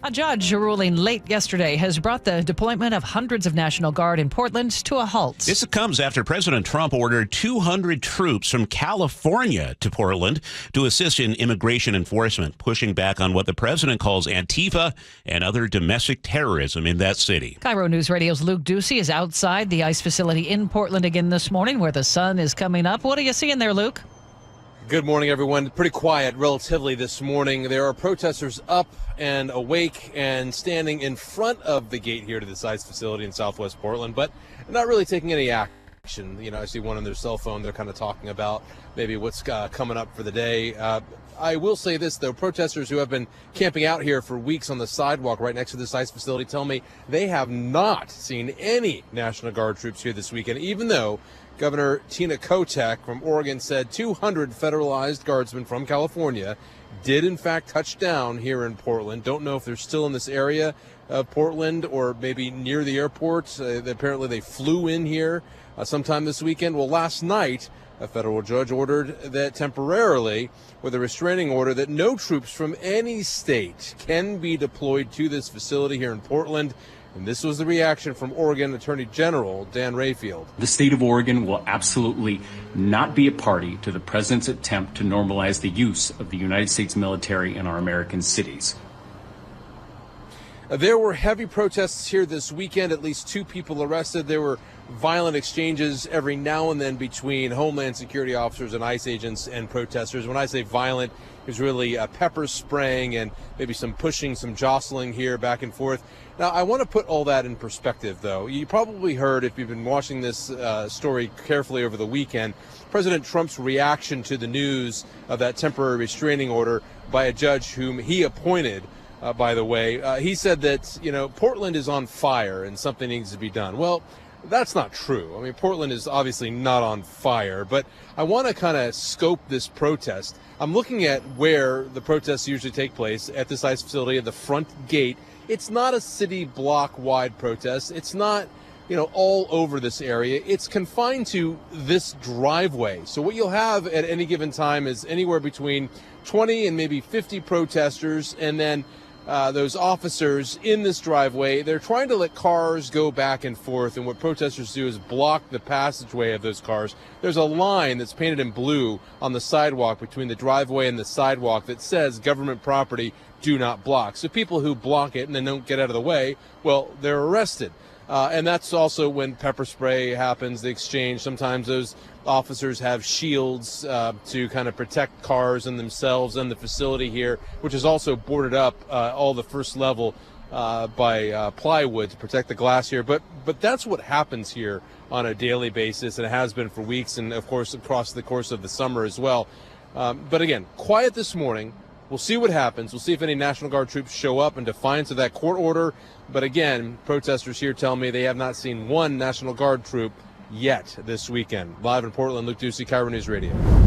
A judge ruling late yesterday has brought the deployment of hundreds of National Guard in Portland to a halt. This comes after President Trump ordered 200 troops from California to Portland to assist in immigration enforcement, pushing back on what the president calls Antifa and other domestic terrorism in that city. KIRO Newsradio's Luke Duecy is outside the ICE facility in Portland again this morning where the sun is coming up. What are you seeing there, Luke? Good morning, everyone. Pretty quiet relatively this morning. There are protesters up and awake and standing in front of the gate here to the ICE facility in Southwest Portland, but not really taking any action. You know, I see one on their cell phone. They're kind of talking about maybe what's coming up for the day. I will say this, though. Protesters who have been camping out here for weeks on the sidewalk right next to this ICE facility tell me they have not seen any National Guard troops here this weekend, even though Governor Tina Kotek from Oregon said 200 federalized guardsmen from California did, in fact, touch down here in Portland. Don't know if they're still in this area of Portland or maybe near the airport. Apparently they flew in here sometime this weekend. Well, last night, a federal judge ordered that temporarily, with a restraining order, that no troops from any state can be deployed to this facility here in Portland. And this was the reaction from Oregon Attorney General Dan Rayfield. The state of Oregon will absolutely not be a party to the president's attempt to normalize the use of the United States military in our American cities. There were heavy protests here this weekend, at least 2 people arrested. There were violent exchanges every now and then between Homeland Security officers and ICE agents and protesters. When I say violent, it was really pepper spraying and maybe some pushing, some jostling here back and forth. Now, I want to put all that in perspective, though. You probably heard, if you've been watching this story carefully over the weekend, President Trump's reaction to the news of that temporary restraining order by a judge whom he appointed. By the way, he said that, Portland is on fire and something needs to be done. Well, that's not true. I mean, Portland is obviously not on fire, but I want to kind of scope this protest. I'm looking at where the protests usually take place at this ICE facility at the front gate. It's not a city block wide protest. It's not, all over this area. It's confined to this driveway. So what you'll have at any given time is anywhere between 20 and maybe 50 protesters, and then those officers in this driveway. They're trying to let cars go back and forth, and what protesters do is block the passageway of those cars. There's a line that's painted in blue on the sidewalk between the driveway and the sidewalk that says government property, do not block. So people who block it and then don't get out of the way, well, they're arrested. And that's also when pepper spray happens, the exchange. Sometimes those officers have shields to kind of protect cars and themselves and the facility here, which is also boarded up all the first level by plywood to protect the glass here. But that's what happens here on a daily basis, and it has been for weeks and, of course, across the course of the summer as well. But again, quiet this morning. We'll see what happens. We'll see if any National Guard troops show up in defiance of that court order. But again, protesters here tell me they have not seen one National Guard troop yet this weekend. Live in Portland, Luke Duecy, KIRO Newsradio.